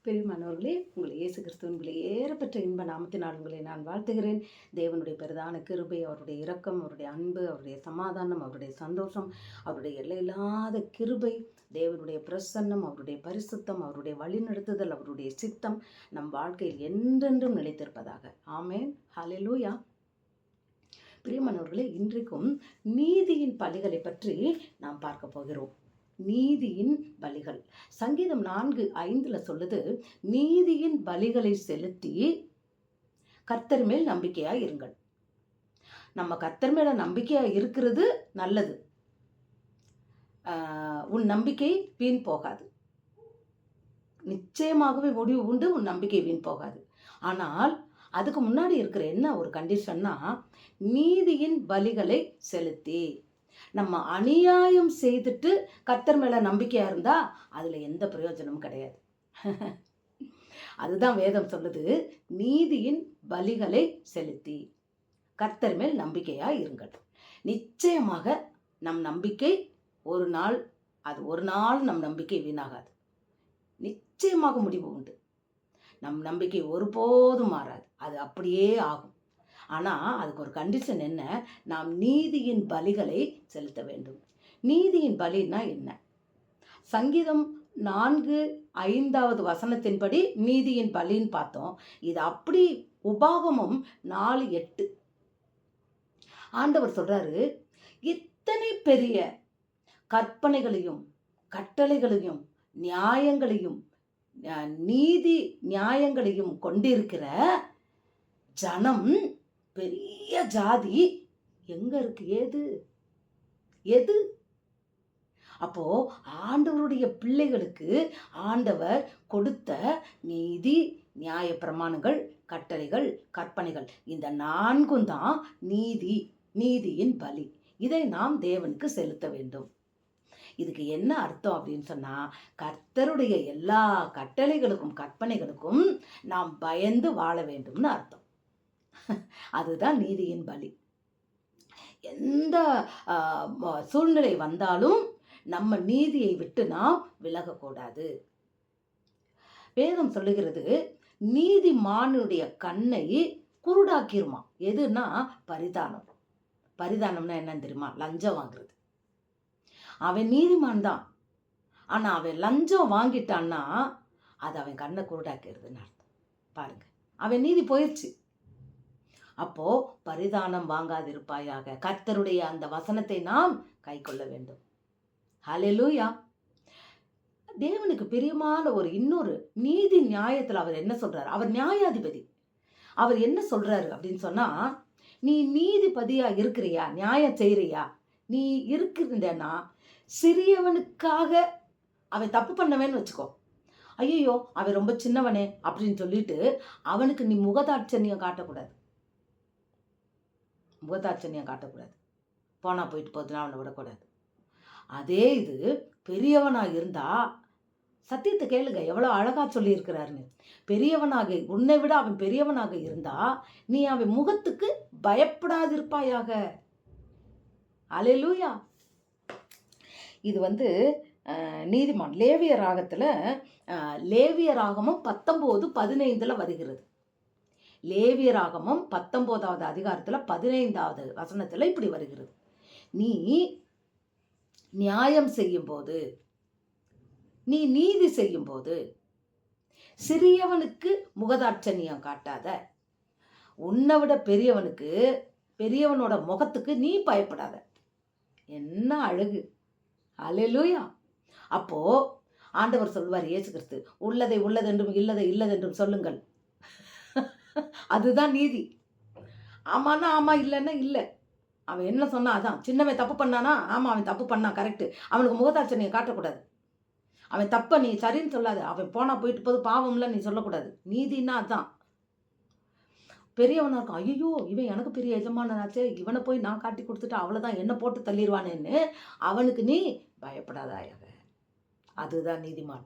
பிரியமானவர்களே, உங்களை இயேசு கிறிஸ்துவின் விலையேறப்பெற்ற இன்ப நாமத்தினால் உங்களை நான் வாழ்த்துகிறேன். தேவனுடைய பிரதான கிருபை, அவருடைய இரக்கம், அவருடைய அன்பு, அவருடைய சமாதானம், அவருடைய சந்தோஷம், அவருடைய எல்லையில்லாத கிருபை, தேவனுடைய பிரசன்னம், அவருடைய பரிசுத்தம், அவருடைய வழிநடத்துதல், அவருடைய சித்தம் நம் வாழ்க்கையில் என்றென்றும் நிலைத்திருப்பதாக. ஆமென். ஹல்லேலூயா. பிரியமானவர்களே, இன்றைக்கும் நீதியின் பலிகளை பற்றி நாம் பார்க்க போகிறோம். நீதியின் பலிகள். சங்கீதம் 4:5 சொல்லுது, நீதியின் பலிகளை செலுத்தி கர்த்தர் மேல் நம்பிக்கையா இருங்கள். நம்ம கர்த்தர் மேல நம்பிக்கையா இருக்கிறது நல்லது. உன் நம்பிக்கை வீண் போகாது. நிச்சயமாகவே முடிவு உண்டு, உன் நம்பிக்கை வீண் போகாது. ஆனால் அதுக்கு முன்னாடி இருக்கிற என்ன ஒரு கண்டிஷன்னா, நீதியின் பலிகளை செலுத்தி. நம்ம அநியாயம் செய்துட்டு கர்த்தர் மேல நம்பிக்கையா இருந்தா அதுல எந்த பிரயோஜனமும் கிடையாது. அதுதான் வேதம் சொல்லுது, நீதியின் பலிகளை செலுத்தி கர்த்தர் மேல் நம்பிக்கையா இருங்கள். நிச்சயமாக நம் நம்பிக்கை ஒரு நாள் நம் நம்பிக்கை வீணாகாது. நிச்சயமாக முடிவு உண்டு. நம் நம்பிக்கை ஒருபோதும் மாறாது. அது அப்படியே ஆகும். ஆனால் அதுக்கு ஒரு கண்டிஷன் என்ன? நாம் நீதியின் பலிகளை செலுத்த வேண்டும். நீதியின் பலின்னா என்ன? சங்கீதம் 4:5 நீதியின் பலின்னு பார்த்தோம். இது அப்படி உபாகமம் 4:8 ஆண்டவர் சொல்றாரு, இத்தனை பெரிய கற்பனைகளையும் கட்டளைகளையும் நியாயங்களையும் நீதி நியாயங்களையும் கொண்டிருக்கிற ஜனம், பெரிய ஜாதி எங்க இருக்கு? எது? அப்போ ஆண்டவருடைய பிள்ளைகளுக்கு ஆண்டவர் கொடுத்த நீதி நியாய பிரமாணங்கள், கட்டளைகள், கற்பனைகள், இந்த 4 தான் நீதியின் பலி. இதை நாம் தேவனுக்கு செலுத்த வேண்டும். இதுக்கு என்ன அர்த்தம் அப்படின்னு சொன்னா, கர்த்தருடைய எல்லா கட்டளைகளுக்கும் கற்பனைகளுக்கும் நாம் பயந்து வாழ வேண்டும்னு அர்த்தம். அதுதான் நீதியின் பலி. எந்த சூழ்நிலை வந்தாலும் நம்ம நீதியை விட்டு நாம் விலகக்கூடாது. வேதம் சொல்லுகிறது, நீதிமானுடைய கண்ணை குருடாக்கிருமா. எதுனா பரிதானம். பரிதானம்னா என்னன்னு தெரியுமா? லஞ்சம் வாங்குறது. அவன் நீதிமான் தான், ஆனா அவன் லஞ்சம் வாங்கிட்டான்னா அது அவன் கண்ணை குருடாக்கிறதுன்னு அர்த்தம். பாருங்க, அவன் நீதி போயிடுச்சு. அப்போ பரிதானம் வாங்காதிருப்பாயாக. கர்த்தருடைய அந்த வசனத்தை நாம் கை கொள்ள வேண்டும். ஹல்லேலூயா. தேவனுக்கு பிரியமான இன்னொரு நீதி நியாயத்தில் அவர் என்ன சொல்றாரு? அவர் நியாயாதிபதி. அவர் என்ன சொல்றாரு அப்படின்னு சொன்னா, நீ நீதிபதியா இருக்கிறியா? நியாயம் செய்யறியா? நீ இருக்கிறன்னா சிறியவனுக்காக அவன் தப்பு பண்ணவேன்னு வச்சுக்கோ. ஐயோ அவன் ரொம்ப சின்னவனே அப்படின்னு சொல்லிட்டு அவனுக்கு நீ முகதாட்சணியம் காட்டக்கூடாது. போனா போயிட்டு போதுன்னா அவனை விடக்கூடாது. அதே இது பெரியவனாக இருந்தா, சத்தியத்தை கேளுங்க, எவ்வளோ அழகா சொல்லி இருக்கிறாருன்னு. பெரியவனாக, உன்னை விட அவன் பெரியவனாக இருந்தா நீ அவன் முகத்துக்கு பயப்படாதிருப்பாயாக. அல்லேலூயா. இது நீதிமான். லேவியராகமம் 19:15 வருகிறது. லேவியராகமம் 19வது அதிகாரத்தில் 15வது வசனத்தில் இப்படி வருகிறது, நீ நியாயம் செய்யும் போது, நீ நீதி செய்யும் போது சிறியவனுக்கு முகதாட்சணியம் காட்டாத. உன்னை விட பெரியவனோட முகத்துக்கு நீ பயப்படாத. என்ன அழகு! அல்லேலூயா. அப்போ ஆண்டவர் சொல்வார், இயேசு கிறிஸ்து, உள்ளதை உள்ளதென்றும் இல்லதை இல்லதென்றும் சொல்லுங்கள். அதுதான் நீதி. ஆமான்னா ஆமா, இல்லைன்னா இல்லை. அவன் என்ன சொன்னா அதான். சின்னவன் தப்பு பண்ணானா ஆமா அவன் தப்பு பண்ணான், கரெக்டு. அவனுக்கு முகதாட்சணியை காட்டக்கூடாது. அவன் தப்ப நீ சரின்னு சொல்லாது. அவன் போனா போயிட்டு போது பாவம்ல நீ சொல்லக்கூடாது. நீதினா அதான். பெரியவனா இருக்கும், ஐயோ இவன் எனக்கு பெரிய எஜமானனாச்சே, இவனை போய் நான் காட்டி கொடுத்துட்டு அவ்வளோதான் என்ன போட்டு தள்ளிடுவானேன்னு அவனுக்கு நீ பயப்படாதாயாக. அதுதான் நீதிமான்.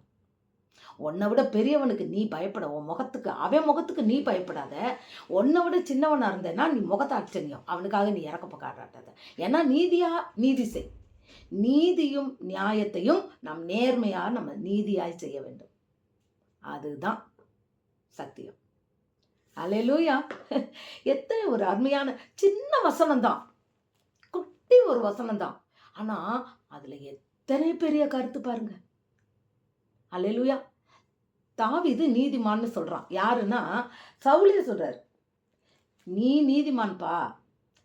உன்னை விட பெரியவனுக்கு நீ பயப்பட, அவன் முகத்துக்கு நீ பயப்படாத. உன்னை விட சின்னவனா இருந்தேன்னா நீ முகத்தாட்சணியம் அவனுக்காக நீ இறக்கப்ப காட்டாத. ஏன்னா நீதி செய். நீதியும் நியாயத்தையும் நாம் நேர்மையாக நம்ம நீதியாய் செய்ய வேண்டும். அதுதான் சத்தியம். அல்லேலூயா. எத்தனை ஒரு அருமையான சின்ன வசனம் தான், குட்டி ஒரு வசனம் தான், ஆனா அதுல எத்தனை பெரிய கருத்து பாருங்க. அல்லேலூயா. தாவீது நீதிமான்னு சொல்றான். யாருன்னா சவுலே சொல்றாரு, நீ நீதிமான்பா,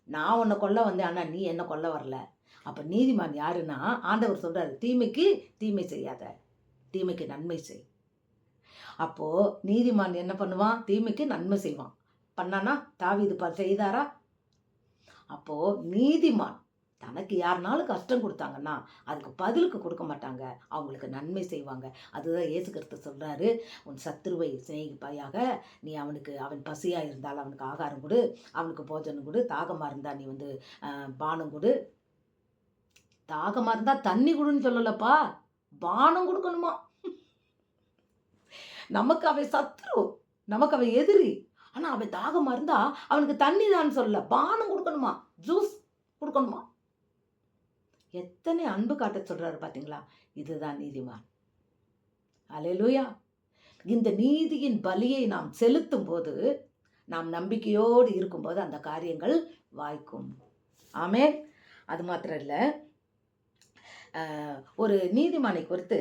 நான் உன்னை கொல்ல வந்தேன், ஆனா நீ என்ன கொல்ல வரல. அப்ப நீதிமான் யாருன்னா ஆண்டவர் சொல்றாரு, தீமைக்கு தீமை செய்யாத, தீமைக்கு நன்மை செய். அப்போ நீதிமான் என்ன பண்ணுவான்? தீமைக்கு நன்மை செய்வான். பண்ணானா? தாவீது செய்தாரா? அப்போ நீதிமான் தனக்கு யாருனாலும் கஷ்டம் கொடுத்தாங்கன்னா அதுக்கு பதிலுக்கு கொடுக்க மாட்டாங்க, அவங்களுக்கு நன்மை செய்வாங்க. அதுதான் இயேசு கிறிஸ்து சொல்றாரு, உன் சத்துருவை சிநேகிப்பாயாக, நீ அவன் பசியா இருந்தால் அவனுக்கு ஆகாரம் கொடு, அவனுக்கு போஜனம் கொடு, தாகமா இருந்தா நீ பானம் கொடு. தாகமா இருந்தா தண்ணி கொடுன்னு சொல்லலப்பா, பானம் கொடுக்கணுமா. நமக்கு அவன் சத்ரு, நமக்கு அவன் எதிரி, ஆனா அவன் தாகமா இருந்தா அவனுக்கு தண்ணி தான் சொல்லல, பானம் கொடுக்கணுமா, ஜூஸ் கொடுக்கணுமா. எத்தனை அன்பு காட்ட சொல்றாரு பாத்தீங்களா. இதுதான் நீதிமான். அல்லேலூயா. இந்த நீதியின் பலியை நாம் செலுத்தும் போது, நாம் நம்பிக்கையோடு இருக்கும்போது அந்த காரியங்கள் வாய்க்கும். ஆமென். அது மாத்திரம் இல்லை, ஒரு நீதிமானை குறித்து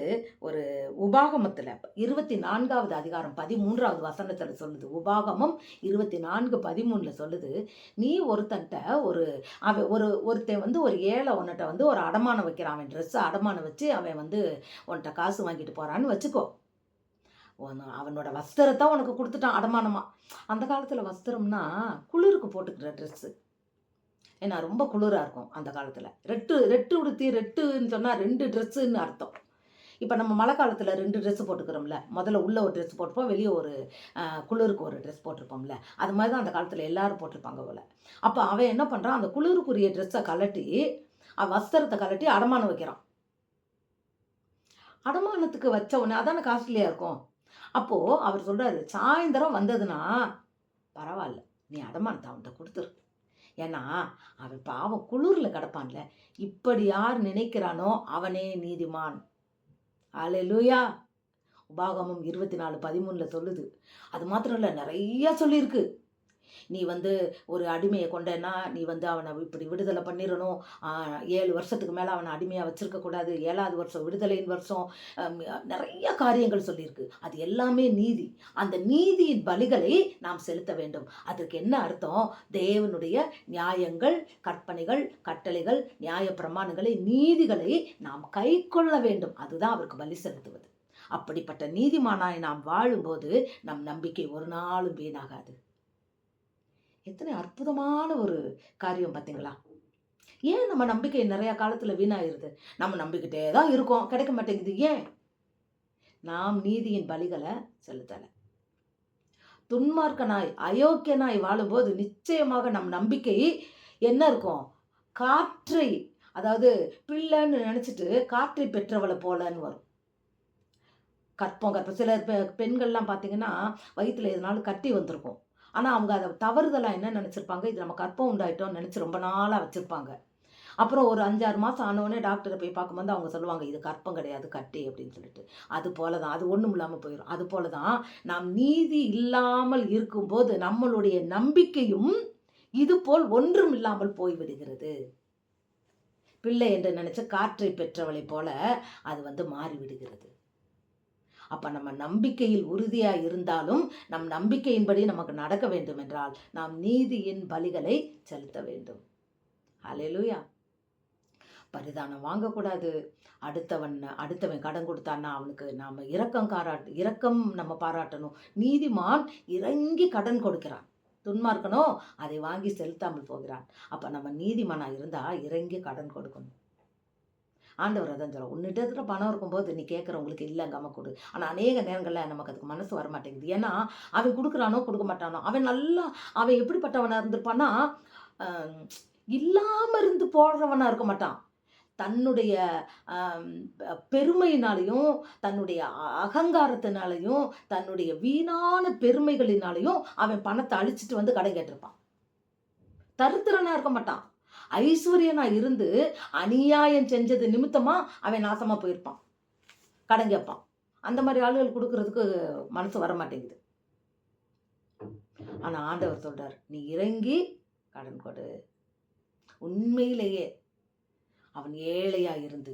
ஒரு உபாகமத்தில் 24வது அதிகாரம் 13வது வசனத்தில் சொல்லுது. உபாகமம் 24:13 சொல்லுது, நீ ஒருத்தன்ட்ட ஒருத்தன் ஒரு ஏழை உன்னிட்ட ஒரு அடமானம் வைக்கிறான், அவன் ட்ரெஸ்ஸை அடமானம் வச்சு அவன் உன்கிட்ட காசு வாங்கிட்டு போகிறான்னு வச்சுக்கோ. அவனோட வஸ்திரத்தை உனக்கு கொடுத்துட்டான் அடமானமா. அந்த காலத்தில் வஸ்திரம்னா குளிருக்கு போட்டுக்கிற ட்ரெஸ்ஸு. ஏன்னா ரொம்ப குளிராக இருக்கும் அந்த காலத்தில். ரெட்டு உடுத்தி, ரெட்டுன்னு சொன்னால் 2 ட்ரெஸ்ஸுன்னு அர்த்தம். இப்போ நம்ம மழை காலத்தில் 2 ட்ரெஸ்ஸு போட்டுக்கிறோம்ல, முதல்ல உள்ளே ஒரு ட்ரெஸ் போட்டுப்போம், வெளியே ஒரு குளிருக்கு ஒரு ட்ரெஸ் போட்டிருப்போம்ல, அது மாதிரி தான் அந்த காலத்தில் எல்லாரும் போட்டிருப்பாங்க போல். அப்போ அவன் என்ன பண்ணுறான், அந்த குளிருக்குரிய ட்ரெஸ்ஸை கலட்டி, வஸ்திரத்தை கலட்டி அடமானம் வைக்கிறான். அடமானத்துக்கு வச்ச உடனே அதானே காஸ்ட்லியாக இருக்கும். அப்போது அவர் சொல்கிறாரு, சாயந்தரம் வந்ததுன்னா பரவாயில்ல, நீ அடமானத்தை அவன்கிட்ட கொடுத்துரு, ஏன்னா அவன் பாவம் குளிரில் கிடப்பான்ல. இப்படி யார் நினைக்கிறானோ அவனே நீதிமான். அல்லேலூயா. உபாகமம் 24:13 சொல்லுது. அது மாத்திரம் இல்லை, நிறையா சொல்லியிருக்கு. நீ ஒரு அடிமையை கொண்டேன்னா நீ அவனை இப்படி விடுதலை பண்ணிடணும், 7 வருஷத்துக்கு மேலே அவனை அடிமையாக வச்சுருக்கக்கூடாது, 7வது வருஷம் விடுதலையின் வருஷம், நிறைய காரியங்கள் சொல்லியிருக்கு. அது எல்லாமே நீதி. அந்த நீதியின் பலிகளை நாம் செலுத்த வேண்டும். அதற்கு என்ன அர்த்தம்? தேவனுடைய நியாயங்கள், கற்பனைகள், கட்டளைகள், நியாய பிரமாணங்களை, நீதிகளை நாம் கை கொள்ள வேண்டும். அதுதான் அவருக்கு பலி செலுத்துவது. அப்படிப்பட்ட நீதிமானாய் நாம் வாழும்போது நம் நம்பிக்கை ஒரு நாளும் வீணாகாது. எத்தனை அற்புதமான ஒரு காரியம் பார்த்தீங்களா. ஏன் நம்ம நம்பிக்கை நிறைய காலத்தில் வீணாயிருது? நம்ம நம்பிக்கிட்டே தான் இருக்கோம், கிடைக்க மாட்டேங்குது. ஏன்? நாம் நீதியின் பலிகளை செலுத்தலை. துன்மார்க்கனாய் அயோக்கியனாய் வாழும்போது நிச்சயமாக நம் நம்பிக்கை என்ன இருக்கும்? காற்றை, அதாவது பிள்ளைன்னு நினச்சிட்டு காற்றை பெற்றவளை போலன்னு வரும். கற்பம் சில பெண்கள்லாம் பார்த்தீங்கன்னா வயிற்றுல எதனாலும் கட்டி வந்திருக்கும். ஆனால் அவங்க அதை தவறுதலாக என்ன நினச்சிருப்பாங்க, இது நம்ம கற்பம் உண்டாயிட்டோம்னு நினச்சி ரொம்ப நாளாக வச்சுருப்பாங்க. அப்புறம் ஒரு 5-6 மாதம் ஆனோடனே டாக்டரை போய் பார்க்கும்போது அவங்க சொல்லுவாங்க, இது கற்பம் கிடையாது, கட்டி அப்படின்னு சொல்லிட்டு. அது போல தான், அது ஒன்றும் இல்லாமல் போயிடும். அது போல தான் நாம் நீதி இல்லாமல் இருக்கும்போது நம்மளுடைய நம்பிக்கையும் இது போல் ஒன்றும் இல்லாமல் போய்விடுகிறது. பிள்ளை என்று நினச்ச காற்றை பெற்றவளை போல அது மாறிவிடுகிறது. அப்போ நம்ம நம்பிக்கையில் உறுதியாக இருந்தாலும் நம் நம்பிக்கையின்படி நமக்கு நடக்க வேண்டும் என்றால் நாம் நீதியின் பலிகளை செலுத்த வேண்டும். அல்லேலூயா. பரிதானம் வாங்கக்கூடாது. அடுத்தவன் கடன் கொடுத்தான்னா அவனுக்கு நாம் இரக்கம் நம்ம பாராட்டணும். நீதிமான் இறங்கி கடன் கொடுக்கிறான், துன்மார்க்கனோ அதை வாங்கி செலுத்தாமல் போகிறான். அப்போ நம்ம நீதிமானாக இருந்தால் இறங்கி கடன் கொடுக்கணும். ஆண்டவர் அதான் சொல்கிறோம், உன்னிட்ட பணம் இருக்கும்போது நீ கேட்குறவங்களுக்கு இல்லைங்காம கொடு. ஆனால் அநேக நேரங்களில் நமக்கு அதுக்கு மனசு வர மாட்டேங்குது. ஏன்னா அவன் கொடுக்குறானோ கொடுக்க மாட்டானோ, அவன் எப்படிப்பட்டவனாக இருந்திருப்பான்னா, இல்லாமல் இருந்து போடுறவனாக இருக்க மாட்டான். தன்னுடைய பெருமையினாலையும், தன்னுடைய அகங்காரத்தினாலையும், தன்னுடைய வீணான பெருமைகளினாலையும் அவன் பணத்தை அழிச்சிட்டு கடன் கேட்டிருப்பான். தரித்திரனாக இருக்க மாட்டான். ஐஸ்வர்யனா இருந்து அநியாயம் செஞ்சது நிமித்தமா அவன் நாசமா போயிருப்பான், கடன் கேட்பான். அந்த மாதிரி ஆளுகள் கொடுக்கறதுக்கு மனசு வர மாட்டேங்குது. ஆனால் ஆண்டவர் சொல்றார், நீ இறங்கி கடன் கொடு. உண்மையிலேயே அவன் ஏழையா இருந்து,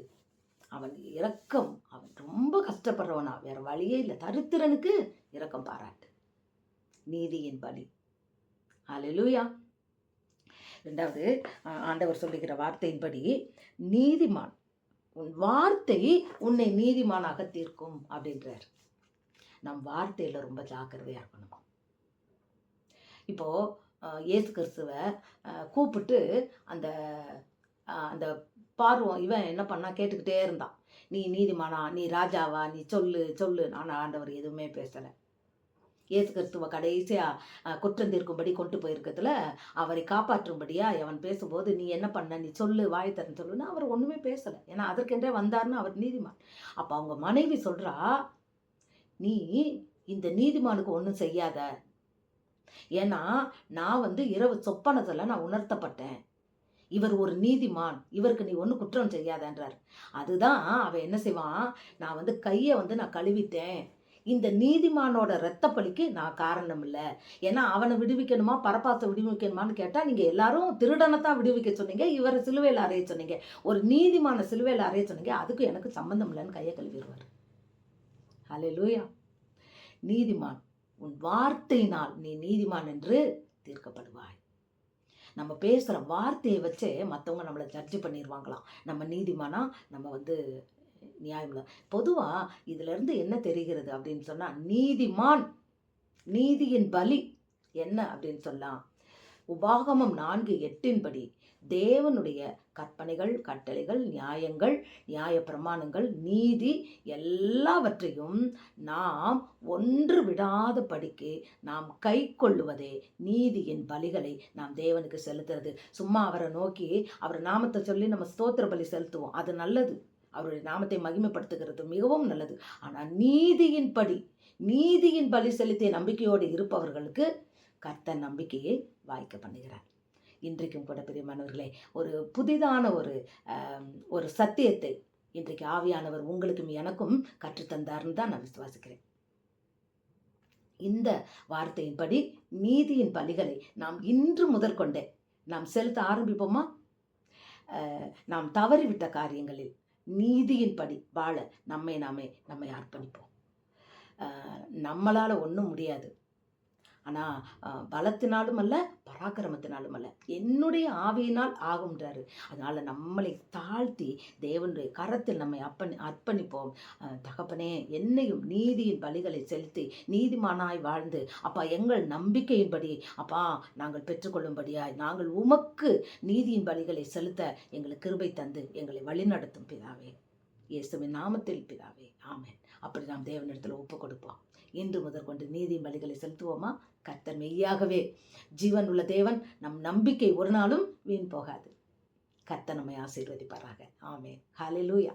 அவன் இரக்கம், அவன் ரொம்ப கஷ்டப்படுறவனா, வேற வழியே இல்லை, தரித்திரனுக்கு இரக்கம் பாராட்டு. நீதியின் பலி. ஹல்லேலூயா. 2வது ஆண்டவர் சொல்லுகிற வார்த்தையின்படி, நீதிமான், உன் வார்த்தை உன்னை நீதிமானாக தீர்க்கும் அப்படின்றார். நம் வார்த்தையில் ரொம்ப ஜாக்கிரதையாக இருக்கணும். இப்போ இயேசு கிறிஸ்துவை கூப்பிட்டு அந்த அந்த பார்வம் இவன் என்ன பண்ணா, கேட்டுக்கிட்டே இருந்தான், நீ நீதிமானா, நீ ராஜாவா, நீ சொல்லு சொல்லு. ஆனால் ஆண்டவர் எதுவுமே பேசலை. இயேசு கிறிஸ்துவ கடைசியாக குற்றம் தீர்க்கும்படி கொண்டு போயிருக்கிறதுல அவரை காப்பாற்றும்படியா அவன் பேசும்போது, நீ என்ன பண்ண, நீ சொல்லு, வாய் தரன்னு சொல்லுன்னு அவர் ஒன்றுமே பேசலை. ஏன்னா அதற்கென்றே வந்தார்னு அவர் நீதிமான். அப்போ அவங்க மனைவி சொல்கிறா, நீ இந்த நீதிமானுக்கு ஒன்றும் செய்யாத, ஏன்னா நான் இரவு சொப்பனத்தில் நான் உணர்த்தப்பட்டேன், இவர் ஒரு நீதிமான், இவருக்கு நீ ஒன்றும் குற்றம் செய்யாதன்றார். அதுதான் அவன் என்ன செய்வான், நான் கையை நான் கழுவிட்டேன், இந்த நீதிமானோட இரத்தப்பழிக்கு நான் காரணம் இல்லை. ஏன்னா அவனை விடுவிக்கணுமா, பரபாசை விடுவிக்கணுமான்னு கேட்டால், நீங்கள் எல்லாரும் திருடனைத்தான் விடுவிக்க சொன்னீங்க, இவரை சிலுவையில் அறைய சொன்னீங்க, ஒரு நீதிமான சிலுவையில் அறைய சொன்னீங்க, அதுக்கு எனக்கு சம்மந்தம் இல்லைன்னு கையை கழுவிடுவார். ஹல்லேலூயா. நீதிமான், உன் வார்த்தையினால் நீ நீதிமான் என்று தீர்க்கப்படுவாய். நம்ம பேசுகிற வார்த்தையை வச்சே மற்றவங்க நம்மளை ஜட்ஜ் பண்ணிடுவாங்களாம், நம்ம நீதிமானா, நம்ம நியாயம். பொதுவாக இதிலிருந்து என்ன தெரிகிறது அப்படின்னு சொன்னால், நீதிமான், நீதியின் பலி என்ன அப்படின்னு சொல்லலாம். உபாகமம் 4:8 தேவனுடைய கற்பனைகள், கட்டளைகள், நியாயங்கள், நியாய பிரமாணங்கள், நீதி எல்லாவற்றையும் நாம் ஒன்று விடாத படிக்கு நாம் கை கொள்ளுவதே நீதியின் பலிகளை நாம் தேவனுக்கு செலுத்துறது. சும்மா அவரை நோக்கி அவர் நாமத்தை சொல்லி நம்ம ஸ்தோத்திர பலி செலுத்துவோம், அது நல்லது, அவருடைய நாமத்தை மகிமைப்படுத்துகிறது மிகவும் நல்லது. ஆனால் நீதியின் பலி செலுத்திய நம்பிக்கையோடு இருப்பவர்களுக்கு கர்த்தர் நம்பிக்கையை வாய்க்க பண்ணுகிறார். இன்றைக்கும் கூட பிரியமானவர்களே, ஒரு புதிதான ஒரு சத்தியத்தை இன்றைக்கு ஆவியானவர் உங்களுக்கும் எனக்கும் கற்றுத்தந்தார்னு தான் நான் விசுவாசிக்கிறேன். இந்த வார்த்தையின்படி நீதியின் பலிகளை நாம் இன்று முதல் கொண்டே நாம் செலுத்த ஆரம்பிப்போமா? நாம் தவறிவிட்ட காரியங்களில் நீதியின்படி வாழ நம்மை அர்ப்பணிப்போம். நம்மளால் ஒன்றும் முடியாது, ஆனால் பலத்தினாலும் அல்ல, பராக்கிரமத்தினாலும் அல்ல, என்னுடைய ஆவியினால் ஆகும்ன்றாரு. அதனால் நம்மளை தாழ்த்தி தேவனுடைய கரத்தில் நம்மை அர்ப்பணிப்போம். தகப்பனே, என்னையும் நீதியின் பலிகளை செலுத்தி நீதிமானாய் வாழ்ந்து, அப்பா எங்கள் நம்பிக்கையின்படி அப்பா நாங்கள் பெற்றுக்கொள்ளும்படியாய் நாங்கள் உமக்கு நீதியின் பலிகளை செலுத்த எங்களுக்கு கிருபை தந்து எங்களை வழிநடத்தும் பிதாவே, இயேசுவின் நாமத்தில் பிதாவே, ஆமென். அப்படி நாம் தேவனிடத்தில் ஒப்பு கொடுப்போம். இன்று முதற்கொண்டு நீதியின் பலிகளை செலுத்துவோமா? கர்த்தர் மெய்யாகவே ஜீவன் உள்ள தேவன். நம் நம்பிக்கை ஒரு நாளும் வீண் போகாது. கர்த்தர் நம்மை ஆசீர்வதிப்பாராக. ஆமென். ஹல்லேலூயா.